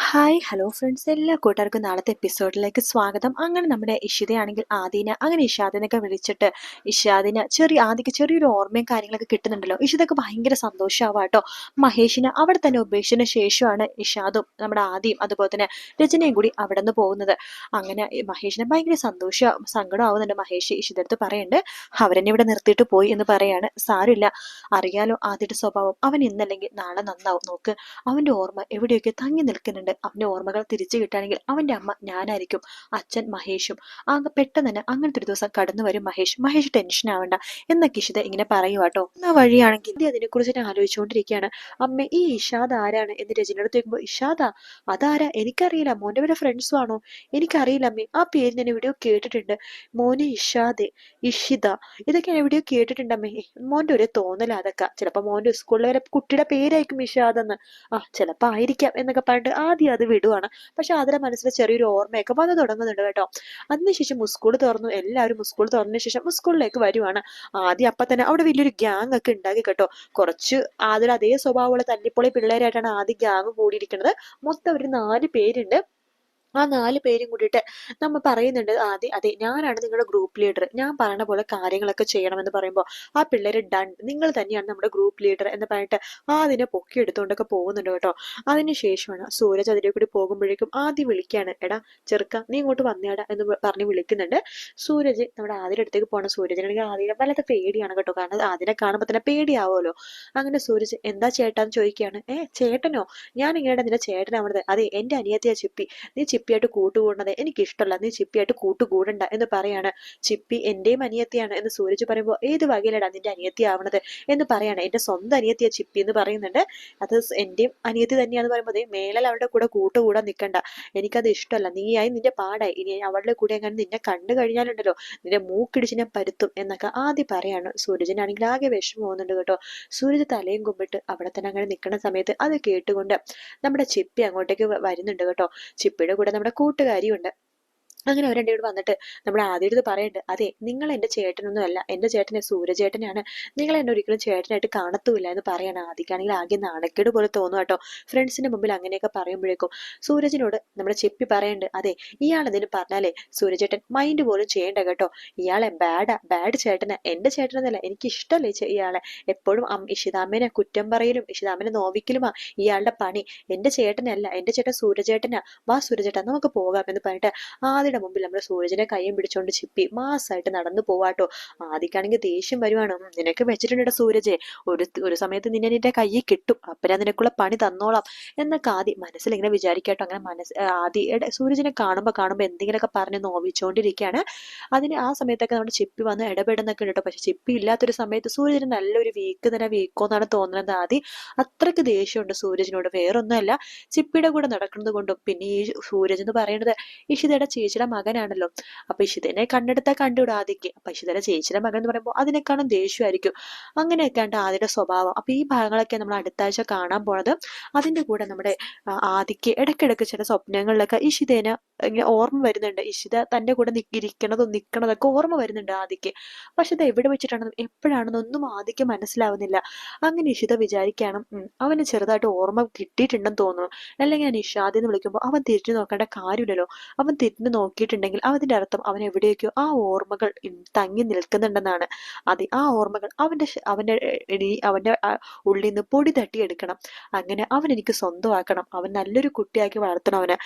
Hi hello friends, എല്ലാ കൂട്ടുകാർക്കും നാളത്തെ എപ്പിസോഡിലേക്ക് സ്വാഗതം. അങ്ങനെ നമ്മുടെ ഇഷിതയാണെങ്കിൽ ആദീന അങ്ങനെ ഇഷാദിനൊക്കെ വിളിച്ചിട്ട് ആദിക്ക് ചെറിയൊരു ഓർമ്മയും കാര്യങ്ങളൊക്കെ കിട്ടുന്നുണ്ടല്ലോ. ഇഷിതൊക്കെ ഭയങ്കര സന്തോഷമാവാട്ടോ. മഹേഷിനെ അവിടെ തന്നെ ഉപേക്ഷിച്ചതിന് ശേഷമാണ് ഇഷാദും നമ്മുടെ ആദിയും അതുപോലെ തന്നെ രചനയും കൂടി അവിടെ നിന്ന് പോകുന്നത്. അങ്ങനെ മഹേഷിനെ ഭയങ്കര സങ്കടം ആവുന്നുണ്ട്. മഹേഷ് ഇഷിതടുത്ത് പറയുന്നുണ്ട്, അവരെന്നെ ഇവിടെ നിർത്തിയിട്ട് പോയി എന്ന് പറയാണ്. സാരില്ല, അറിയാലോ ആദ്യത്തെ സ്വഭാവം, അവൻ ഇന്നല്ലെങ്കിൽ നാളെ നന്നാവും. നോക്ക്, അവന്റെ ഓർമ്മ എവിടെയൊക്കെ തങ്ങി നിൽക്കുന്നുണ്ട്. അവന്റെ ഓർമ്മകൾ തിരിച്ചു കിട്ടുകയാണെങ്കിൽ അവന്റെ അമ്മ ഞാനായിരിക്കും, അച്ഛൻ മഹേഷും. പെട്ടെന്ന് തന്നെ അങ്ങനത്തെ ഒരു ദിവസം കടന്നു വരും. മഹേഷ് ടെൻഷൻ ആവണ്ട എന്നൊക്കെ ഇഷിത ഇങ്ങനെ പറയുവാട്ടോ. എന്നാ വഴിയാണെങ്കിൽ അതിനെക്കുറിച്ച് ഞാൻ ആലോചിച്ചുകൊണ്ടിരിക്കുകയാണ്. അമ്മ, ഈ ഇഷാദ് ആരാണ് എന്ന് രചനയോട് ചോദിക്കുമ്പോൾ, ഇഷാദാ? അതാരാ? എനിക്കറിയില്ല. മോന്റെ വരെ ഫ്രണ്ട്സും ആണോ? എനിക്കറിയില്ല അമ്മേ, ആ പേര് ഞാൻ എവിടെയോ കേട്ടിട്ടുണ്ട്. മോനെ ഇഷാദ്, ഇഷിത, ഇതൊക്കെ ഞാൻ എവിടെയോ കേട്ടിട്ടുണ്ട് അമ്മേ. മോന്റെ ഒരു തോന്നല അതൊക്കെ. ചിലപ്പോ മോന്റെ സ്കൂളിലെ വരെ കുട്ടിയുടെ പേരായിരിക്കും ഇഷാദ് എന്ന്. ചിലപ്പോ ആയിരിക്കാം എന്നൊക്കെ പറഞ്ഞിട്ട് ആദ്യം അത് വിടുവാണ്. പക്ഷെ അതിലെ മനസ്സിൽ ചെറിയൊരു ഓർമ്മയൊക്കെ വന്നു തുടങ്ങുന്നുണ്ട് കേട്ടോ. അതിനുശേഷം സ്കൂൾ തുറന്നു. എല്ലാവരും സ്കൂൾ തുറന്നതിന് ശേഷം സ്കൂളിലേക്ക് വരുവാണ്. ആദ്യം അപ്പൊ തന്നെ അവിടെ വലിയൊരു ഗ്യാങ് ഒക്കെ ഉണ്ടാക്കി കേട്ടോ. കുറച്ച് ആദ്യം അതേ സ്വഭാവമുള്ള തല്ലിപ്പൊളി പിള്ളേരായിട്ടാണ് ആദ്യം ഗ്യാങ് കൂടിയിരിക്കുന്നത്. മൊത്തം ഒരു 4 പേരുണ്ട്. ആ 4 പേരും കൂടിയിട്ട് നമ്മൾ പറയുന്നുണ്ട് ആദ്യം, അതെ ഞാനാണ് നിങ്ങളുടെ ഗ്രൂപ്പ് ലീഡർ, ഞാൻ പറയുന്ന പോലെ കാര്യങ്ങളൊക്കെ ചെയ്യണമെന്ന് പറയുമ്പോൾ ആ പിള്ളേര് ഡൺ, നിങ്ങൾ തന്നെയാണ് നമ്മുടെ ഗ്രൂപ്പ് ലീഡർ എന്ന് പറഞ്ഞിട്ട് അതിനെ പൊക്കി എടുത്തുകൊണ്ടൊക്കെ പോകുന്നുണ്ട് കേട്ടോ. അതിനുശേഷമാണ് സൂരജ് അതിലെ കൂടി പോകുമ്പോഴേക്കും ആദ്യം വിളിക്കാണ്, എടാ ചെറുക്ക നീ ഇങ്ങോട്ട് വന്നേടാ എന്ന് പറഞ്ഞ് വിളിക്കുന്നുണ്ട്. സൂരജ് നമ്മുടെ ആദ്യയുടെ അടുത്തേക്ക് പോകണം. സൂരജിനാണെങ്കിൽ ആദ്യം വല്ലാത്ത പേടിയാണ് കേട്ടോ, കാരണം അതിനെ കാണുമ്പോൾ തന്നെ പേടിയാവുമല്ലോ. അങ്ങനെ സൂരജ് എന്താ ചേട്ടാന്ന് ചോദിക്കുകയാണ്. ചേട്ടനോ? ഞാൻ ഇങ്ങനെ നിന്റെ ചേട്ടനാവണത്? അതെ, എന്റെ അനിയത്തിയാ ചിപ്പി. നീ ചിപ്പിയായിട്ട് കൂട്ടുകൂടുന്നത് എനിക്ക് ഇഷ്ടമല്ല, നീ ചിപ്പിയായിട്ട് കൂട്ടുകൂടണ്ട എന്ന് പറയാണ്. ചിപ്പി എന്റെയും അനിയത്തിയാണ് എന്ന് സൂരജ് പറയുമ്പോൾ, ഏത് വകയിലടാ നിന്റെ അനിയത്തി ആവണത് എന്ന് പറയാണ്. എന്റെ സ്വന്തം അനിയത്തിയാ ചിപ്പി എന്ന് പറയുന്നുണ്ട്. അത് എന്റെയും അനിയത്തി തന്നെയാന്ന് പറയുമ്പോൾ, മേലാൽ അവരുടെ കൂടെ കൂട്ടുകൂടാൻ നിൽക്കണ്ട, എനിക്കത് ഇഷ്ടമല്ല, നീയായി നിന്റെ പാടായി, ഇനി അവളുടെ കൂടെ അങ്ങനെ നിന്നെ കണ്ടു കഴിഞ്ഞാലുണ്ടല്ലോ നിന്റെ മൂക്കിടിച്ച് ഞാൻ പരുത്തും എന്നൊക്കെ ആദ്യം പറയാണ്. സൂരജിനാണെങ്കിൽ ആകെ വിഷമം പോകുന്നുണ്ട് കേട്ടോ. സൂരജ് തലയും കുമ്പിട്ട് അവിടെ തന്നെ അങ്ങനെ നിൽക്കുന്ന സമയത്ത് അത് കേട്ടുകൊണ്ട് നമ്മുടെ ചിപ്പി അങ്ങോട്ടേക്ക് വരുന്നുണ്ട് കേട്ടോ. ചിപ്പിയുടെ കൂടെ നമ്മുടെ കൂട്ടുകാരിയുണ്ട്. അങ്ങനെ അവർ രണ്ടുപേരും വന്നിട്ട് നമ്മുടെ ആദ്യം പറയുന്നുണ്ട്, അതെ നിങ്ങൾ എന്റെ ചേട്ടനൊന്നും അല്ല, എന്റെ ചേട്ടനെ സൂര്യചേട്ടനാണ്, നിങ്ങൾ എന്നെ ഒരിക്കലും ചേട്ടനായിട്ട് കാണത്തുമില്ല എന്ന് പറയണം. ആദ്യക്കാണെങ്കിൽ ആകെ നാണക്കേട് പോലെ തോന്നും കേട്ടോ. ഫ്രണ്ട്സിന്റെ മുമ്പിൽ അങ്ങനെയൊക്കെ പറയുമ്പോഴേക്കും സൂരജിനോട് നമ്മുടെ ചിപ്പി പറയുന്നുണ്ട്, അതെ ഇയാൾ എന്തിനു പറഞ്ഞാലേ സൂര്യചേട്ടൻ മൈൻഡ് പോലും ചെയ്യണ്ട കേട്ടോ. ഇയാളെ ബാഡ് ചേട്ടന്, എന്റെ ചേട്ടനെന്നല്ല, എനിക്ക് ഇഷ്ടമല്ലേ ഇയാളെ. എപ്പോഴും ഇഷിതാമ്മേനെ കുറ്റം പറയലും ഇഷിതാമ്മേനെ നോവിക്കലുമാ ഇയാളുടെ പണി. എന്റെ ചേട്ടനല്ല, എന്റെ ചേട്ടൻ സൂര്യചേട്ടനാ. വാ സൂര്യചേട്ടൻ നമുക്ക് പോകാം എന്ന് പറഞ്ഞിട്ട് ആദ്യയുടെ മുമ്പിൽ നമ്മുടെ സൂരജിനെ കയ്യും പിടിച്ചോണ്ട് ചിപ്പി മാസായിട്ട് നടന്നു പോവാട്ടോ. ആദിക്കാണെങ്കിൽ ദേഷ്യം വരുവാണ്. നിനക്ക് വെച്ചിട്ടുണ്ട് സൂരജെ, ഒരു സമയത്ത് നിന്റെ കയ്യിൽ കിട്ടും, അപ്പൊ ഞാൻ നിനക്കുള്ള പണി തന്നോളാം എന്നൊക്കെ ആദ്യം മനസ്സിൽ ഇങ്ങനെ വിചാരിക്കാട്ടോ. അങ്ങനെ ആദ്യ സൂരജിനെ കാണുമ്പോ എന്തെങ്കിലുമൊക്കെ പറഞ്ഞ് നോവിച്ചോണ്ടിരിക്കുകയാണ്. ആ സമയത്തൊക്കെ നമ്മുടെ ചിപ്പി വന്ന് ഇടപെടുന്നൊക്കെ ഉണ്ട് കേട്ടോ. പക്ഷെ ചിപ്പി ഇല്ലാത്തൊരു സമയത്ത് സൂരജിന് നല്ലൊരു വീക്കോന്നാണ് തോന്നുന്നത്. ആദ്യം അത്രയ്ക്ക് ദേഷ്യമുണ്ട് സൂരജിനോട്. വേറൊന്നുമല്ല, ചിപ്പിയുടെ കൂടെ നടക്കുന്നത് കൊണ്ടും. പിന്നെ ഈ സൂരജ് എന്ന് പറയുന്നത് ഇഷിതയുടെ ചേച്ചിയുടെ മകനാണല്ലോ. അപ്പൊ ഇഷിതനെ കണ്ടെടുത്താൽ കണ്ടുവിടും ആദ്യക്ക്. അപ്പൊ ഇഷിതയുടെ ചേച്ചിയുടെ മകൻ എന്ന് പറയുമ്പോൾ അതിനേക്കാളും ദേഷ്യമായിരിക്കും. അങ്ങനെയൊക്കെയാണ് ആദ്യയുടെ സ്വഭാവം. അപ്പൊ ഈ ഭാഗങ്ങളൊക്കെ നമ്മൾ അടുത്ത ആഴ്ച കാണാൻ പോണത്. അതിന്റെ കൂടെ നമ്മുടെ ആദിക്ക് ഇടയ്ക്കിടയ്ക്ക് ചില സ്വപ്നങ്ങളിലൊക്കെ ഇഷിതേനെ ഇങ്ങനെ ഓർമ്മ വരുന്നുണ്ട്. ഇഷിത തന്റെ കൂടെ നിക്കണതൊക്കെ ഓർമ്മ വരുന്നുണ്ട് ആദിക്ക്. പക്ഷെ ഇത് എവിടെ വെച്ചിട്ടാണെന്നും എപ്പോഴാണെന്നൊന്നും ആദിക്ക് മനസ്സിലാവുന്നില്ല. അങ്ങനെ ഇഷിത വിചാരിക്കണം, അവന് ചെറുതായിട്ട് ഓർമ്മ കിട്ടിയിട്ടുണ്ടെന്ന് തോന്നുന്നു, അല്ലെങ്കിൽ ഞാൻ ഇഷാദ് എന്ന് വിളിക്കുമ്പോൾ അവൻ തിരിഞ്ഞു നോക്കേണ്ട കാര്യമില്ലല്ലോ. അവൻ തിരിഞ്ഞു നോക്കിയിട്ടുണ്ടെങ്കിൽ അതിന്റെ അർത്ഥം അവൻ എവിടെയൊക്കെയോ ആ ഓർമ്മകൾ തങ്ങി നിൽക്കുന്നുണ്ടെന്നാണ്. അതെ, ആ ഓർമ്മകൾ അവന്റെ ഉള്ളിൽ നിന്ന് പൊടി തട്ടിയെടുക്കണം. അങ്ങനെ അവൻ എനിക്ക് സ്വന്തമാക്കണം. അവൻ നല്ലൊരു കുട്ടിയാക്കി വളർത്തണം.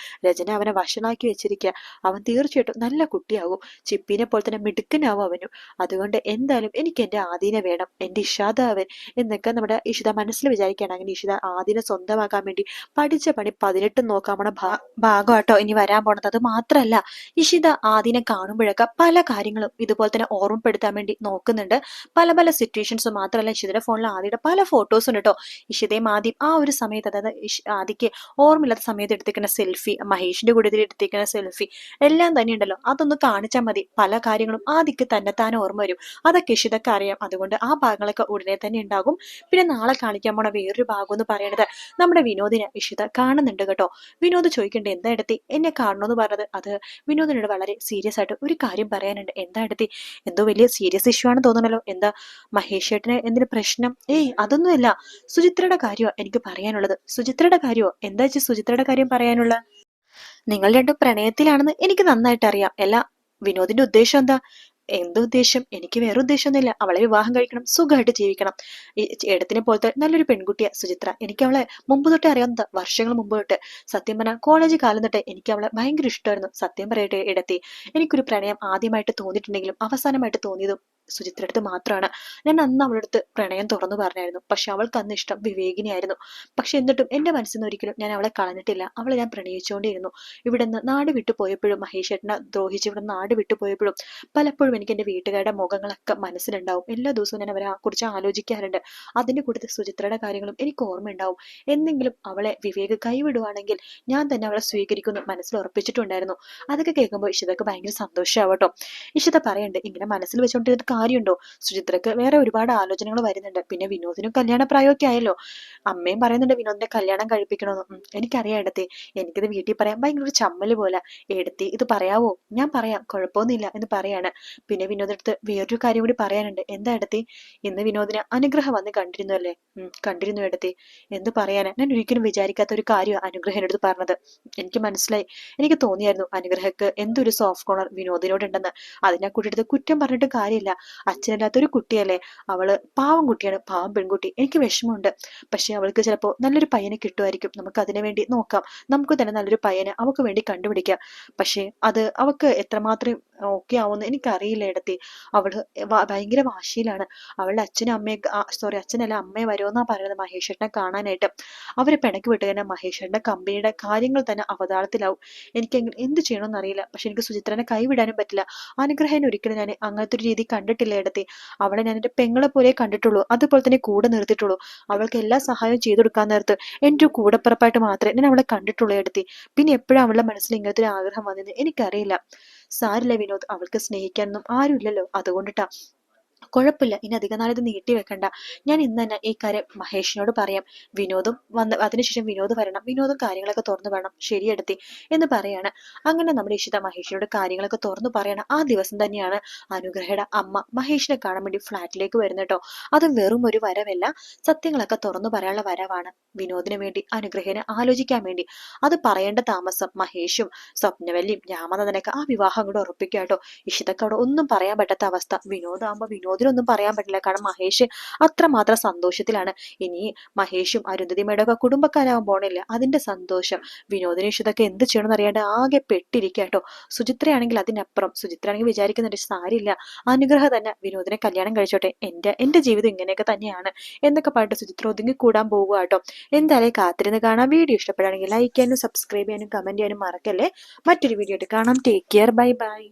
രചന അവനെ വഷളാക്കി വെച്ചിരിക്കുക. അവൻ തീർച്ചയായിട്ടും നല്ല കുട്ടിയാകും. ചിപ്പിനെ പോലെ തന്നെ മിടുക്കനാവും അവനും. അതുകൊണ്ട് എന്തായാലും എനിക്ക് എന്റെ ആദീനെ വേണം, എന്റെ ഇഷാദ അവൻ എന്നൊക്കെ നമ്മുടെ ഇഷിത മനസ്സിൽ വിചാരിക്കുകയാണ്. അങ്ങനെ ഇഷിത ആദീനെ സ്വന്തമാക്കാൻ വേണ്ടി പഠിച്ച പണി 18 നോക്കാൻ പോണ ഭാഗമാട്ടോ ഇനി വരാൻ പോണത്. അത് മാത്രല്ല, ഇഷിത ആദിനെ കാണുമ്പോഴൊക്കെ പല കാര്യങ്ങളും ഇതുപോലെ തന്നെ ഓർമ്മപ്പെടുത്താൻ വേണ്ടി നോക്കുന്നുണ്ട്. പല സിറ്റുവേഷൻസ് മാത്രമല്ല, ഇഷിതയുടെ ഫോണിൽ ആദിയുടെ പല ഫോട്ടോസും ഉണ്ട് കേട്ടോ. ഇഷിതയും ആദ്യം ആ ഒരു സമയത്ത്, അതായത് ആദിക്ക് ഓർമ്മയില്ലാത്ത സമയത്ത് എടുത്തേക്കുന്ന സെൽഫി, മഹേഷിന്റെ കൂടെ എടുത്തേക്കുന്ന എടുത്തിരിക്കുന്ന സെൽഫി എല്ലാം തന്നെ ഉണ്ടല്ലോ, അതൊന്ന് കാണിച്ചാൽ മതി. പല കാര്യങ്ങളും ആദിക്ക് തന്നെത്താനെ ഓർമ്മ വരും. അതൊക്കെ ഇഷിതക്ക് അറിയാം. അതുകൊണ്ട് ആ ഭാഗങ്ങളൊക്കെ ഉടനെ തന്നെ ഉണ്ടാകും. പിന്നെ നാളെ കാണിക്കാൻ പോണ വേറൊരു ഭാഗം എന്ന് പറയുന്നത് നമ്മുടെ വിനോദിനെ ഇഷിത കാണുന്നുണ്ട് കേട്ടോ. വിനോദ് ചോദിക്കണ്ടേ എന്താ എടുത്തി എന്നെ കാണണമെന്ന് പറഞ്ഞത്. അത് വിനോദിനോട് വളരെ സീരിയസ് ആയിട്ട് ഒരു കാര്യം പറയാനുണ്ട്. എന്താ എടുത്തി, എന്തോ വലിയ സീരിയസ് ഇഷ്യൂ ആണെന്ന് തോന്നണല്ലോ. എന്താ മഹേഷ് ചേട്ടന് എന്തിനു പ്രശ്നം? ഏയ് അതൊന്നുമല്ല, സുചിത്രയുടെ കാര്യമോ എനിക്ക് പറയാനുള്ളത്. സുചിത്രയുടെ കാര്യമോ? എന്താ വെച്ചാൽ സുചിത്രയുടെ കാര്യം പറയാനുള്ള? നിങ്ങൾ രണ്ടും പ്രണയത്തിലാണെന്ന് എനിക്ക് നന്നായിട്ട് അറിയാം. അല്ല, വിനോദിന്റെ ഉദ്ദേശം എന്താ? എന്ത് ഉദ്ദേശം? എനിക്ക് വേറെ ഉദ്ദേശമൊന്നുമില്ല. അവളെ വിവാഹം കഴിക്കണം, സുഖമായിട്ട് ജീവിക്കണം. ഈ ഏടത്തിനെ പോലത്തെ നല്ലൊരു പെൺകുട്ടിയാ സുചിത്ര. എനിക്ക് അവളെ മുമ്പ് തൊട്ടേ അറിയാവുന്നതാ, വർഷങ്ങൾ മുമ്പ് തൊട്ട്. സത്യം പറഞ്ഞാൽ കോളേജ് കാലം തൊട്ടേ എനിക്ക് അവളെ ഭയങ്കര ഇഷ്ടമായിരുന്നു. സത്യം പറയട്ടെ ഇടത്തി, എനിക്കൊരു പ്രണയം ആദ്യമായിട്ട് തോന്നിയിട്ടുണ്ടെങ്കിലും അവസാനമായിട്ട് തോന്നിയതും സുചിത്ര അടുത്ത് മാത്രമാണ്. ഞാൻ അന്ന് അവളുടെ അടുത്ത് പ്രണയം തുറന്നു പറഞ്ഞായിരുന്നു. പക്ഷെ അവൾക്ക് അന്ന് ഇഷ്ടം വിവേകിനിയായിരുന്നു. പക്ഷെ എന്നിട്ടും എന്റെ മനസ്സിൽ നിന്ന് ഒരിക്കലും ഞാൻ അവളെ കളഞ്ഞിട്ടില്ല. അവളെ ഞാൻ പ്രണയിച്ചുകൊണ്ടിരുന്നു. ഇവിടെ നിന്ന് നാട് വിട്ടു പോയപ്പോഴും, മഹേഷ് ഏട്ടനെ ദ്രോഹിച്ച് ഇവിടെ നാട് വിട്ടു പോയപ്പോഴും പലപ്പോഴും എനിക്ക് എന്റെ വീട്ടുകാരുടെ മുഖങ്ങളൊക്കെ മനസ്സിലുണ്ടാവും. എല്ലാ ദിവസവും ഞാൻ അവരെ കുറിച്ച് ആലോചിക്കാറുണ്ട്. അതിന്റെ കൂട്ടത്തിൽ സുചിത്രയുടെ കാര്യങ്ങളും എനിക്ക് ഓർമ്മയുണ്ടാവും. എന്തെങ്കിലും അവളെ വിവേക് കൈവിടുവാണെങ്കിൽ ഞാൻ തന്നെ അവളെ സ്വീകരിക്കുന്നു മനസ്സിൽ ഉറപ്പിച്ചിട്ടുണ്ടായിരുന്നു. അതൊക്കെ കേൾക്കുമ്പോൾ ഇഷിതക്ക് ഭയങ്കര സന്തോഷമാവട്ടോ. ഇഷിത പറയണ്ട്, ഇങ്ങനെ മനസ്സിൽ വെച്ചോണ്ടിരുന്ന കാര്യമുണ്ടോ? സുചിത്രക്ക് വേറെ ഒരുപാട് ആലോചനകൾ വരുന്നുണ്ട്. പിന്നെ വിനോദിനും കല്യാണ പ്രായമൊക്കെ ആയല്ലോ. അമ്മയും പറയുന്നുണ്ട് വിനോദിന്റെ കല്യാണം കഴിപ്പിക്കണമെന്ന്. എനിക്കറിയാം എടുത്തേ, എനിക്കിത് വീട്ടിൽ പറയാൻ ഭയങ്കര ഒരു ചമ്മല് പോലെ. എടുത്തി ഇത് പറയാവോ? ഞാൻ പറയാം, കുഴപ്പമൊന്നുമില്ല എന്ന് പറയാണ്. പിന്നെ വിനോദടുത്ത് വേറൊരു കാര്യം കൂടി പറയാനുണ്ട്. എന്താ എടുത്തി? ഇന്ന് വിനോദിന് അനുഗ്രഹം വന്ന് കണ്ടിരുന്നു അല്ലേ? കണ്ടിരുന്നു എടുത്തി. എന്ത് പറയാനാ, ഞാൻ ഒരിക്കലും വിചാരിക്കാത്ത ഒരു കാര്യം അനുഗ്രഹം എടുത്ത് പറഞ്ഞത്. എനിക്ക് മനസ്സിലായി. എനിക്ക് തോന്നിയായിരുന്നു അനുഗ്രഹക്ക് എന്തൊരു സോഫ്റ്റ് കോർണർ വിനോദിനോടുണ്ടെന്ന്. അതിനെ കൂട്ടിയെടുത്ത് കുറ്റം പറഞ്ഞിട്ട് കാര്യമില്ല. അച്ഛനില്ലാത്തൊരു കുട്ടിയല്ലേ അവള്. പാവം കുട്ടിയാണ്, പാവം പെൺകുട്ടി. എനിക്ക് വിഷമമുണ്ട്. പക്ഷെ അവൾക്ക് ചിലപ്പോ നല്ലൊരു പയ്യനെ കിട്ടുമായിരിക്കും. നമുക്ക് അതിനു വേണ്ടി നോക്കാം. നമുക്ക് തന്നെ നല്ലൊരു പയ്യനെ അവൾക്ക് വേണ്ടി കണ്ടുപിടിക്കാം. പക്ഷെ അത് അവക്ക് എത്രമാത്രം ഓക്കെ ആവുമെന്ന് എനിക്കറിയില്ല ഇടത്തി. അവള് ഭയങ്കര വാശിയിലാണ്. അവളുടെ അച്ഛനും അമ്മയെ സോറി, അച്ഛനല്ല അമ്മയെ വരുമെന്നാ പറയുന്നത് മഹേഷേട്ടനെ കാണാനായിട്ട്. അവരെ പിണക്കി വിട്ട് തന്നെ മഹേഷേട്ടന്റെ കമ്പനിയുടെ കാര്യങ്ങൾ തന്നെ അവതാളത്തിലാവും. എനിക്ക് എന്ത് ചെയ്യണമെന്ന് അറിയില്ല. പക്ഷെ എനിക്ക് സുചിത്രനെ കൈവിടാനും പറ്റില്ല. അനുഗ്രഹനെ ഒരിക്കലും ഞാൻ അങ്ങനത്തെ ഒരു രീതി കണ്ടിട്ടില്ല ഇടത്തി. അവളെ ഞാൻ എന്റെ പെങ്ങളെ പോലെ കണ്ടിട്ടുള്ളൂ. അതുപോലെ തന്നെ കൂടെ നിർത്തിയിട്ടുള്ളൂ. അവൾക്ക് എല്ലാ സഹായവും ചെയ്തു കൊടുക്കാൻ നേരത്ത് എന്റെ കൂടപ്പിറപ്പായിട്ട് മാത്രമേ ഞാൻ അവളെ കണ്ടിട്ടുള്ളൂ എടുത്തി. പിന്നെ എപ്പോഴും അവളുടെ മനസ്സിൽ ഇങ്ങനത്തെ ഒരു ആഗ്രഹം വന്നത് എനിക്കറിയില്ല. സാരില്ല വിനോദ്, അവൾക്ക് സ്നേഹിക്കാനൊന്നും ആരുമില്ലല്ലോ, അതുകൊണ്ടിട്ടാ. കുഴപ്പമില്ല, ഇനി അധിക നാളിത് നീട്ടി വെക്കണ്ട. ഞാൻ ഇന്ന് തന്നെ ഈ കാര്യം മഹേഷിനോട് പറയാം. വിനോദും വന്ന് അതിനുശേഷം വിനോദ് വരണം, വിനോദും കാര്യങ്ങളൊക്കെ തുറന്നു വേണം ശരിയെടുത്തി എന്ന് പറയാണ്. അങ്ങനെ നമ്മുടെ ഇഷിത മഹേഷിനോട് കാര്യങ്ങളൊക്കെ തുറന്നു പറയണം. ആ ദിവസം തന്നെയാണ് അനുഗ്രഹയുടെ അമ്മ മഹേഷിനെ കാണാൻ വേണ്ടി ഫ്ലാറ്റിലേക്ക് വരുന്നത് കേട്ടോ. അത് വെറും ഒരു വരവല്ല, സത്യങ്ങളൊക്കെ തുറന്നു പറയാനുള്ള വരവാണ്. വിനോദിന് വേണ്ടി, അനുഗ്രഹനെ ആലോചിക്കാൻ വേണ്ടി. അത് പറയേണ്ട താമസം മഹേഷും സ്വപ്നവല്ലിയും രാമനാഥനൊക്കെ ആ വിവാഹം അങ്ങോട്ട് ഉറപ്പിക്കുക കേട്ടോ. ഇഷിതക്ക് അവിടെ ഒന്നും പറയാൻ പറ്റാത്ത അവസ്ഥ. വിനോദാകുമ്പോ വിനോദിനൊന്നും പറയാൻ പറ്റില്ല. കാരണം മഹേഷ് അത്രമാത്രം സന്തോഷത്തിലാണ്. ഇനി മഹേഷും അരുന്ധതി മേഡമൊക്കെ കുടുംബക്കാരാവാൻ പോണില്ല, അതിന്റെ സന്തോഷം. വിനോദിന് ഇഷിതൊക്കെ എന്ത് ചെയ്യണമെന്ന് അറിയാണ്ട് ആകെ പെട്ടിരിക്കുക കേട്ടോ. സുചിത്രയാണെങ്കിൽ അതിനപ്പുറം. സുചിത്രയാണെങ്കിൽ വിചാരിക്കുന്നുണ്ട് സാരില്ല, അനുഗ്രഹം തന്നെ വിനോദിനെ കല്യാണം കഴിച്ചോട്ടെ, എന്റെ ജീവിതം ഇങ്ങനെയൊക്കെ തന്നെയാണ് എന്നൊക്കെ പറഞ്ഞിട്ട് സുചിത്ര ഒതുങ്ങി കൂടാൻ പോകുക കേട്ടോ. എന്തായാലും കാത്തിരുന്ന് കാണാം. വീഡിയോ ഇഷ്ടപ്പെടുകയാണെങ്കിൽ ലൈക്ക് ചെയ്യാനും സബ്സ്ക്രൈബ് ചെയ്യാനും കമന്റ് ചെയ്യാനും മറക്കല്ലേ. മറ്റൊരു വീഡിയോ ആയിട്ട് കാണാം. Take care, bye bye.